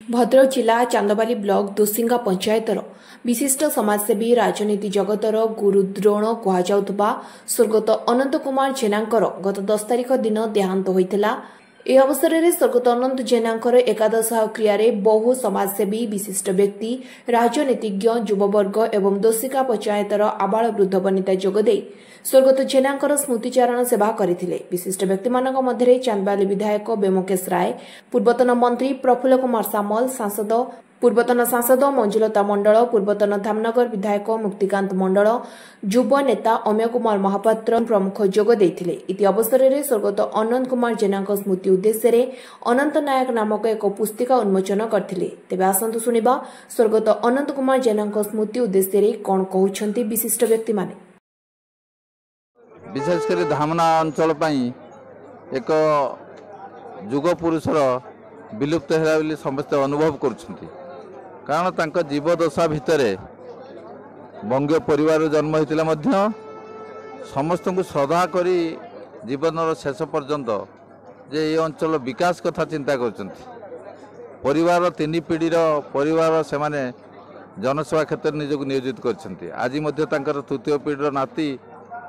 भद्रक जिला चांदबाली ब्लॉक दोसिंगा पंचायतर विशिष्ट समाजसेवी राजनीति जगतर गुरुद्रोण कहुवा स्वर्गत अनंत कुमार जेनांकर गत 10 तारिख दिन देहांत होइतिला। ए अवसर में स्वर्गत अनंत जेनांकर एकादश क्रिय बहु समाजसेवी विशिष्ट व्यक्ति राजनीतिज्ञ युववर्ग एवं दोसिंगा पंचायतर आबाल वृद्ध वनिता जोगदे स्वर्गत जेनांकर स्मृतिचारण सेवा करथिले। विशिष्ट व्यक्ति मानक मध्यरे चांदबाली विधायक बेमुकेश राय, पूर्वतन मंत्री प्रफुल्ल कुमार सामल, पूर्वतन सांसद मंजुलता मंडल, पूर्वतन धामनगर विधायक मुक्तिकांत मंडल, युव नेता अमेय कुमार महापात्र प्रमुख जोग देथिले। इति अवसर में स्वर्गत अनंत कुमार जेनांक स्मृति उद्देश्य अनंत नायक नामक एक पुस्तिका उन्मोचन करथिले। तेबे आसंतु सुनिबा स्वर्गत अनंत कुमार जेनांक स्मृति उद्देश्य कौन कहउछंती विशिष्ट व्यक्ति माने। विशेषकर धामना अंचल एक जुग पुरुषर विलुप्त है समस्ते अनुभव करुछंती। कारण तांका जीवदशा भितर बंगीय परिवार जन्म होता समस्त को श्रद्धा करी जीवन शेष पर्यंत जे ये अंचल विकास कथा चिंता करछंती। परिवार 3 पीढ़ीर परिवार से माने जनसेवा क्षेत्र में निजक नियोजित करछंती। आज मध्य तांकर तृतीय पीढ़ीर नाती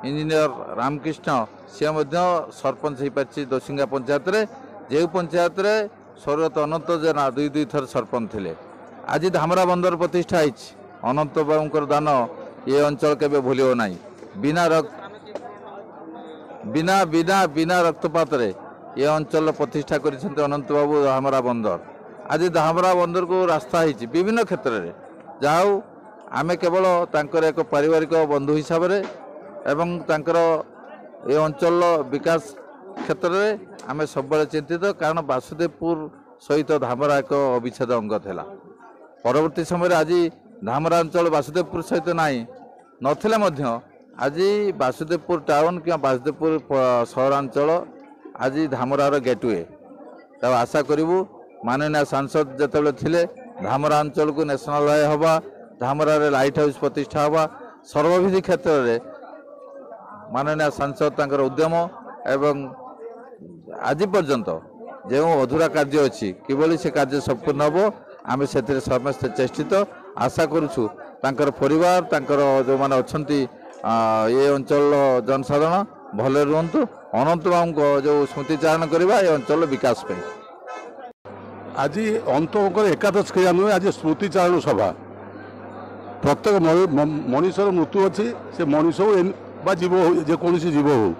इंजीनियर रामकृष्ण सी सरपंच हो पार्टी दोसिंगा पंचायत रे, जे पंचायत रे स्वर्गत अनंत जेना 2 थर सरपंच थे। आज धामरा बंदर प्रतिष्ठा अनंत बाबूर दान ये अंचल केबे भूलियो ना। बिना रक्तपात रे ये अंचल प्रतिष्ठा कर अनंत बाबू धामरा बंदर। आज धामरा बंदर को रास्ता है विभिन्न क्षेत्र में जाऊ आमे केवल तांकर एक पारिवारिक बंधु हिसाब रे एवं तांकर ये अंचल विकास क्षेत्र में आमे सब चिंतित। कारण वासुदेवपुर सहित धामरा एक अविच्छेद अंग था। परवर्ती समय आज धामरा अंचल वासुदेवपुर सहित नाई नथिले मध्य आज वासुदेवपुर टाउन कि वासुदेवपुर सहरांचल आज धामरार गेटवे। तब आशा करूँ माननीय सांसद जिते थिले धामरा अंचल को नेशनल हाईवे हवा, धामरार लाइट हाउस प्रतिष्ठा हवा, सर्वविधि क्षेत्र में माननीय सांसद तांकर उद्यम एवं आज पर्यंत जो अधूरा कार्य अच्छी किभली से कार्य संपूर्ण हम आम से समस्ते चेष्टित। आशा करुछु तांकर परिवार तांकर जो माने अछंती ये अंचल जनसाधारण भले रुहतु। अनंत बाबू को जो स्मृतिचारण करवा ये अंचल विकास पे आज अंत एकादश क्रिया नुहे आज स्मृतिचारण सभा। प्रत्येक मनुष्यर मृत्यु अच्छी से मनुष्य हो जीव जेकोसी जीव हो,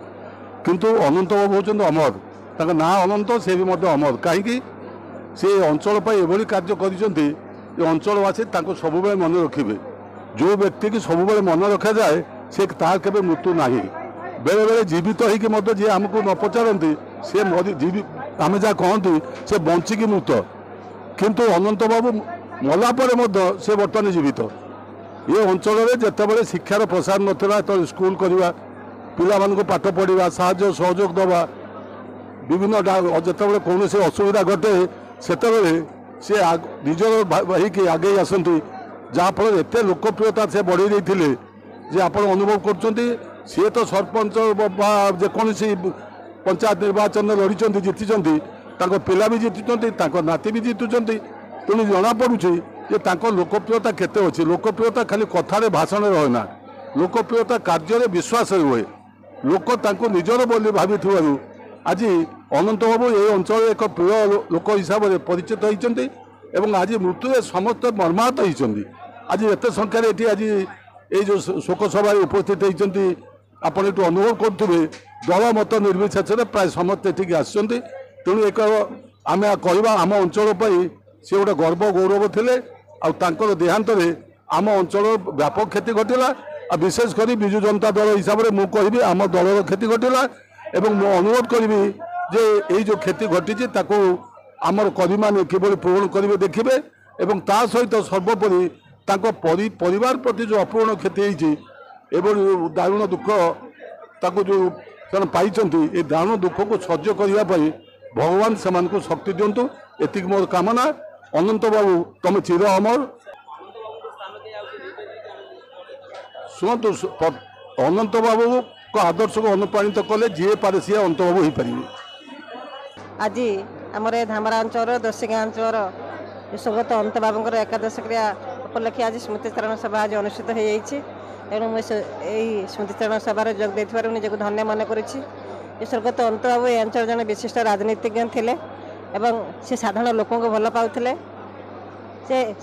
किंतु अनंत बाबू होचंद अमर। तांका ना अनंत से भी अमर कहीं से अंचल पर एभली कार्य करिसेंती। ये अंचलवासी तांको सबुबेले मन रखिबे। जो व्यक्ति की सबुबेले मन रखा जाए से तार केबे मृत्यु नाही। बेले बेले जीवित होइके मध्य जे हमको न पचारती से जीवित आम जहाँ कहती से बंचिकी मृत, किंतु अनंत बाबू मला पर से बर्तमान जीवित। ये अंचल में जितेबाला शिक्षार प्रसार नाला तो स्कूल करवा पिला पाठ पढ़ा साहाय्य सहयोग दवा विभिन्न जितेबाला कौन से असुविधा घटे से निजर होगी आगे आसती जहाँफल एत लोकप्रियता से बढ़े देते जे आप अनुभव कर सी तो सरपंच जेकोसी पंचायत निर्वाचन लड़ी जीति पिला भी जीति नाती भी जीतुं। तेणु जना पड़ुछि जे तांको लोकप्रियता केते अछि। लोकप्रियता खाली कथारे भाषण रहना, लोकप्रियता कार्य विश्वास हुए। लोक तांको निजर बोली भाविथिबारु आज अनंत बाबू ये अंचल एक प्रिय लोक हिसाब से परिचित होइचंती एवं आज मृत्यु समस्त मर्माहत होइचंती। आज एत संख्यार ये आज ये जो शोक सभा उपस्थित होइचंती आपण एटू अनुभव करुवे दल मत निर्विशेष प्राय समस्ते ठीक आसचंती। तेणु एक आम कहवा आम अंचल सी गोटे गर्व गौरव थे आर देहांत आम अंचल व्यापक क्षति घटला। विशेषकर विजु जनता दल हिसाब से मुझे आम दलर क्षति घटला एवं मु अनुरोध करी जे ये जो क्षति घटी आमर कर्मी मैंने किभली पूरण करेंगे देखिए एवं ता सहित सर्वोपरि परिवार प्रति जो अपूर्ण क्षति होती दारुण दुख ताको जो पाई ये दारुण दुख को सह्य करने भगवान से शक्ति दिंतु। एति मोर कामना। अनंत बाबू तुम चिर अमर। शुणु अनंत बाबू को आदर्श को अनुप्राणित कले जी पारे सी अनंत बाबू हो पारे। आज आमर धामरा अंचल दोसिंगा अंचल ସ୍ୱର୍ଗତ ଅନନ୍ତ ବାବୁଙ୍କର ଏକାଦଶ କ୍ରିୟା ଉପଲକ୍ଷେ ଆଜି ସ୍ମୃତିଚାରଣ ସଭା ଆଜି ଅନୁଷ୍ଠିତ ହୋଇଯାଇଛି। ତେଣୁ ମୁଁ ଏହି ସ୍ମୃତିଚାରଣ ସଭାରେ ଯୋଗ ଦେଇଥିବାରୁ ନିଜକୁ ଧନ୍ୟ ମନେ କରୁଛି। ସ୍ୱର୍ଗତ ଅନନ୍ତ ବାବୁ ଏ ଅଞ୍ଚଳ ଜଣେ ବିଶିଷ୍ଟ ରାଜନୀତିଜ୍ଞ ଥିଲେ ଏବଂ ସେ ସାଧାରଣ ଲୋକଙ୍କୁ ଭଲ ପାଉଥିଲେ।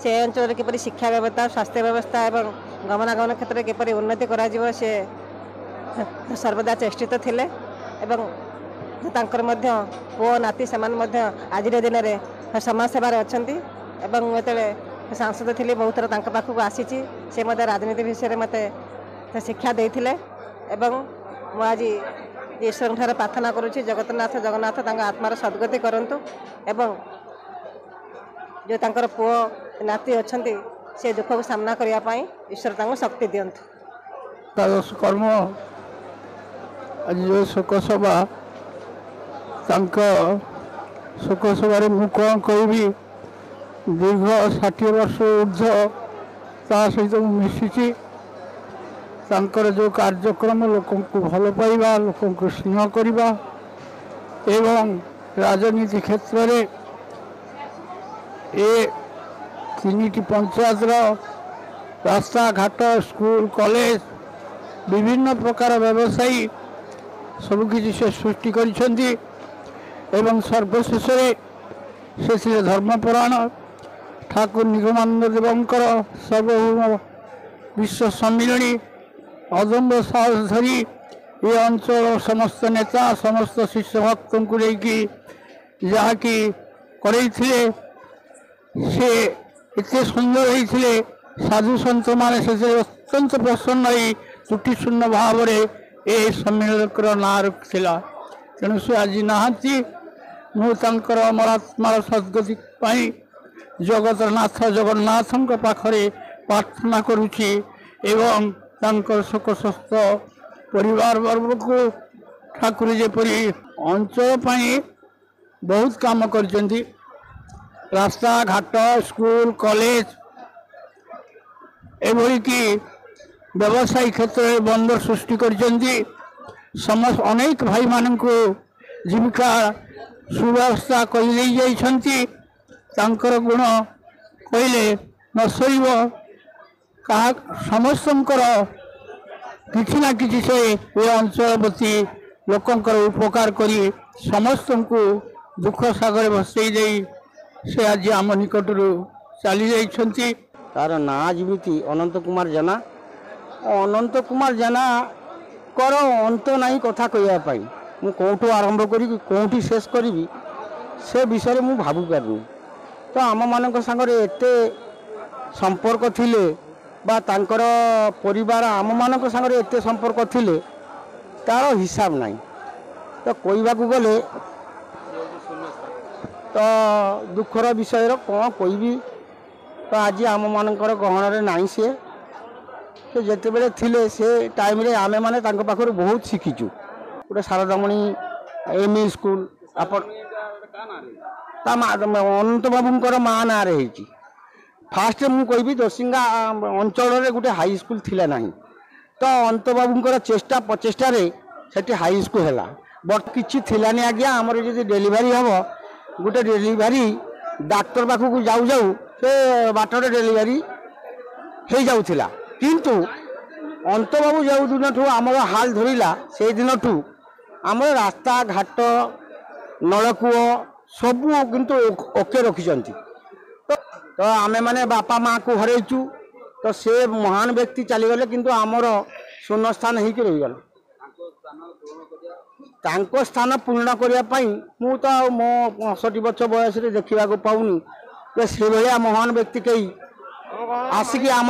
ସେ ଅଞ୍ଚଳରେ କିପରି ଶିକ୍ଷା ବ୍ୟବସ୍ଥା, ସ୍ୱାସ୍ଥ୍ୟ ବ୍ୟବସ୍ଥା ଏବଂ ଗମନାଗମନ କ୍ଷେତ୍ରରେ କିପରି ଉନ୍ନତି କରାଯିବ ସେ ସର୍ବଦା ଚେଷ୍ଟିତ ଥିଲେ ଏବଂ ତାଙ୍କର ମଧ୍ୟ ପୁଅ ନାତି ସେମାନେ ମଧ୍ୟ ଆଜିର ଦିନରେ ସମାଜ ସେବାରେ ଅଛନ୍ତି। ଏବଂ ମୁଁ ଯେତେବେଳେ ସାଂସଦ ଥିଲି ବହୁତ ଥର ତାଙ୍କ ପାଖକୁ ଆସିଛି। ସେ ମଧ୍ୟ ରାଜନୀତି ବିଷୟରେ ମୋତେ ଶିକ୍ଷା ଦେଇଥିଲେ ଏବଂ ମୁଁ ଆଜି ଈଶ୍ୱରଙ୍କଠାରେ ପ୍ରାର୍ଥନା କରୁଛି ଜଗନ୍ନାଥ ତାଙ୍କ ଆତ୍ମାର ସଦ୍ଗତି କରନ୍ତୁ ଏବଂ ଯେଉଁ ତାଙ୍କର ପୁଅ ନାତି ଅଛନ୍ତି ସେ ଦୁଃଖକୁ ସାମ୍ନା କରିବା ପାଇଁ ଈଶ୍ୱର ତାଙ୍କୁ ଶକ୍ତି ଦିଅନ୍ତୁ। ଏକାଦଶ କର୍ମ ଆଜି ଯେଉଁ ଶୋକସଭା, ତାଙ୍କ ଶୋକସଭାରେ ମୁଁ କ'ଣ କହିବି, ଦୀର୍ଘ 60 ବର୍ଷ ଉର୍ଦ୍ଧ୍ୱ ତା ସହିତ ମୁଁ ମିଶିଛି। ତାଙ୍କର ଯେଉଁ କାର୍ଯ୍ୟକ୍ରମ ଲୋକଙ୍କୁ ଭଲ ପାଇବା, ଲୋକଙ୍କୁ ସ୍ନେହ କରିବା ଏବଂ ରାଜନୀତି କ୍ଷେତ୍ରରେ ଏ 3ଟି ପଞ୍ଚାୟତର ରାସ୍ତାଘାଟ, ସ୍କୁଲ, କଲେଜ, ବିଭିନ୍ନ ପ୍ରକାର ବ୍ୟବସାୟୀ ସବୁକିଛି ସେ ସୃଷ୍ଟି କରିଛନ୍ତି ଏବଂ ସର୍ବଶେଷରେ ସେଥିରେ ଧର୍ମପରାୟଣ ଠାକୁର ନିଗମାନନ୍ଦ ଦେବଙ୍କର ସର୍ବଭୌମ ବିଶ୍ୱ ସମ୍ମିଳନୀ ଅଦମ୍ୟ ସାହସ ଧରି ଏ ଅଞ୍ଚଳର ସମସ୍ତ ନେତା, ସମସ୍ତ ଶିଷ୍ୟ ଭକ୍ତଙ୍କୁ ନେଇକି ଯାହାକି କରେଇଥିଲେ, ସେ ଏତେ ସୁନ୍ଦର ହେଇଥିଲେ। ସାଧୁ ସନ୍ତମାନେ ସେଥିରେ ଅତ୍ୟନ୍ତ ପ୍ରସନ୍ନ ହୋଇ ତ୍ରୁଟିଶୂନ୍ୟ ଭାବରେ ଏ ସମ୍ମିଳନୀର ନାଁ ରଖିଥିଲା। ତେଣୁ ସେ ଆଜି ନାହାନ୍ତି। ମୁଁ ତାଙ୍କର ଅମରାତ୍ମାର ସଦ୍ଗତି ପାଇଁ ଜଗତର ନାଥ ଜଗନ୍ନାଥଙ୍କ ପାଖରେ ପ୍ରାର୍ଥନା କରୁଛି ଏବଂ ତାଙ୍କର ଶୋକସସ୍ତ ପରିବାର ବର୍ଗକୁ ଠାକୁର ଯେପରି ଅଞ୍ଚଳ ପାଇଁ ବହୁତ କାମ କରିଛନ୍ତି, ରାସ୍ତାଘାଟ, ସ୍କୁଲ, କଲେଜ, ଏଭଳିକି ବ୍ୟବସାୟୀ କ୍ଷେତ୍ରରେ ବନ୍ଦର ସୃଷ୍ଟି କରିଛନ୍ତି। ଅନେକ ଭାଇମାନଙ୍କୁ ଜୀବିକା ସୁବ୍ୟବସ୍ଥା କରିଦେଇ ଯାଇଛନ୍ତି। ତାଙ୍କର ଗୁଣ କହିଲେ ନ ସରିବ। ସମସ୍ତଙ୍କର କିଛି ନା କିଛି ସେ ଏ ଅଞ୍ଚଳ ପ୍ରତି ଲୋକଙ୍କର ଉପକାର କରି ସମସ୍ତଙ୍କୁ ଦୁଃଖ ସାଗରରେ ଭସେଇ ଦେଇ ସେ ଆଜି ଆମ ନିକଟରୁ ଚାଲି ଯାଇଛନ୍ତି। ତାର ନାଁ ଯେମିତି ଅନନ୍ତ କୁମାର ଜେନା। ଅନନ୍ତ କୁମାର ଜେନାଙ୍କର ଅନ୍ତ ନାହିଁ କଥା କହିବା ପାଇଁ। ମୁଁ କେଉଁଠୁ ଆରମ୍ଭ କରିକି କେଉଁଠି ଶେଷ କରିବି ସେ ବିଷୟରେ ମୁଁ ଭାବିପାରୁନି। ତ ଆମମାନଙ୍କ ସାଙ୍ଗରେ ଏତେ ସମ୍ପର୍କ ଥିଲେ ବା ତାଙ୍କର ପରିବାର ଆମମାନଙ୍କ ସାଙ୍ଗରେ ଏତେ ସମ୍ପର୍କ ଥିଲେ ତାର ହିସାବ ନାହିଁ। ତ କହିବାକୁ ଗଲେ ତ ଦୁଃଖର ବିଷୟର କ'ଣ କହିବି। ତ ଆଜି ଆମମାନଙ୍କର ଗହଣରେ ନାହିଁ। ସେ ଯେତେବେଳେ ଥିଲେ ସେ ଟାଇମ୍ରେ ଆମେମାନେ ତାଙ୍କ ପାଖରୁ ବହୁତ ଶିଖିଛୁ। ଗୋଟେ ଶାରଦାମଣି ଏମ୍ଇ ସ୍କୁଲ ଆପଣ ତା ଅନନ୍ତ ବାବୁଙ୍କର ମା ନାଁରେ ହେଇଛି। ଫାଷ୍ଟ ମୁଁ କହିବି ଦୋସିଙ୍ଗା ଅଞ୍ଚଳରେ ଗୋଟେ ହାଇସ୍କୁଲ ଥିଲା ନାହିଁ। ତ ଅନନ୍ତ ବାବୁଙ୍କର ଚେଷ୍ଟା ପ୍ରଚେଷ୍ଟାରେ ସେଠି ହାଇସ୍କୁଲ ହେଲା। ବଟ୍ କିଛି ଥିଲାନି ଆଜ୍ଞା। ଆମର ଯଦି ଡେଲିଭରି ହେବ, ଗୋଟେ ଡେଲିଭରି ଡାକ୍ତର ପାଖକୁ ଯାଉ ଯାଉ ସେ ବାଟରେ ଡେଲିଭରି ହେଇଯାଉଥିଲା। କିନ୍ତୁ ଅନନ୍ତ ବାବୁ ଯେଉଁ ଦିନଠୁ ଆମର ହାଲ ଧରିଲା ସେଇ ଦିନଠୁ ଆମର ରାସ୍ତାଘାଟ, ନଳକୂଅ ସବୁ କିନ୍ତୁ ଓକେ ରଖିଛନ୍ତି। ତ ଆମେମାନେ ବାପା ମାଆକୁ ହରେଇଛୁ। ତ ସେ ମହାନ ବ୍ୟକ୍ତି ଚାଲିଗଲେ କିନ୍ତୁ ଆମର ଶୂନ୍ୟସ୍ଥାନ ହେଇକି ରହିଗଲା। ତାଙ୍କ ସ୍ଥାନ ପୂରଣ କରିବା ପାଇଁ ମୁଁ ତ ଆଉ ମୋ 65 ବର୍ଷ ବୟସରେ ଦେଖିବାକୁ ପାଉନି ଯେ ସେଭଳିଆ ମହାନ ବ୍ୟକ୍ତି କେହି ଆସିକି ଆମ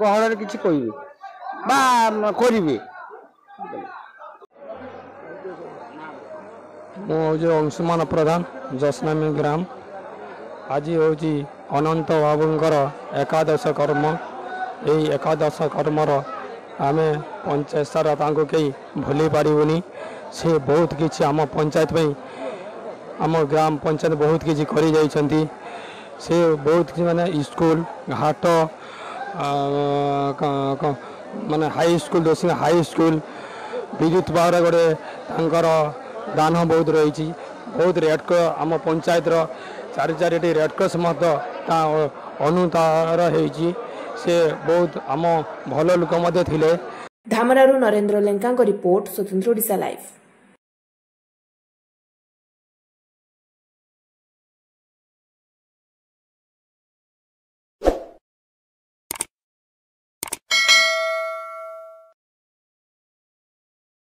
ଗହଳରେ କିଛି କହିବେ ବା କରିବେ। ମୁଁ ହେଉଛି ଅଂଶୁମାନ ପ୍ରଧାନ, ଜସ୍ନାମୀ ଗ୍ରାମ। ଆଜି ହେଉଛି ଅନନ୍ତ ବାବୁଙ୍କର ଏକାଦଶ କର୍ମ। ଏହି ଏକାଦଶ କର୍ମର ଆମେ ପଞ୍ଚାୟତ ସାରା ତାଙ୍କୁ କେହି ଭୁଲି ପାରିବୁନି। ସେ ବହୁତ କିଛି ଆମ ପଞ୍ଚାୟତ ପାଇଁ, ଆମ ଗ୍ରାମ ପଞ୍ଚାୟତ ବହୁତ କିଛି କରିଯାଇଛନ୍ତି। ସେ ବହୁତ କିଛି ମାନେ ସ୍କୁଲ ଘାଟ ମାନେ ହାଇସ୍କୁଲ, ଦୋସିଙ୍ଗା ହାଇସ୍କୁଲ, ବିଦ୍ୟୁତ ପାୱାର ଗୋଟେ ତାଙ୍କର ଦାନ ବହୁତ ରହିଛି। ବହୁତ ରେଟ୍ ଆମ ପଞ୍ଚାୟତର चारिटी रेडक्रॉस अनुतार से बहुत आम भल लोक थे। धामरारू नरेंद्र लेंका रिपोर्ट स्वतंत्र ओडिशा लाइव।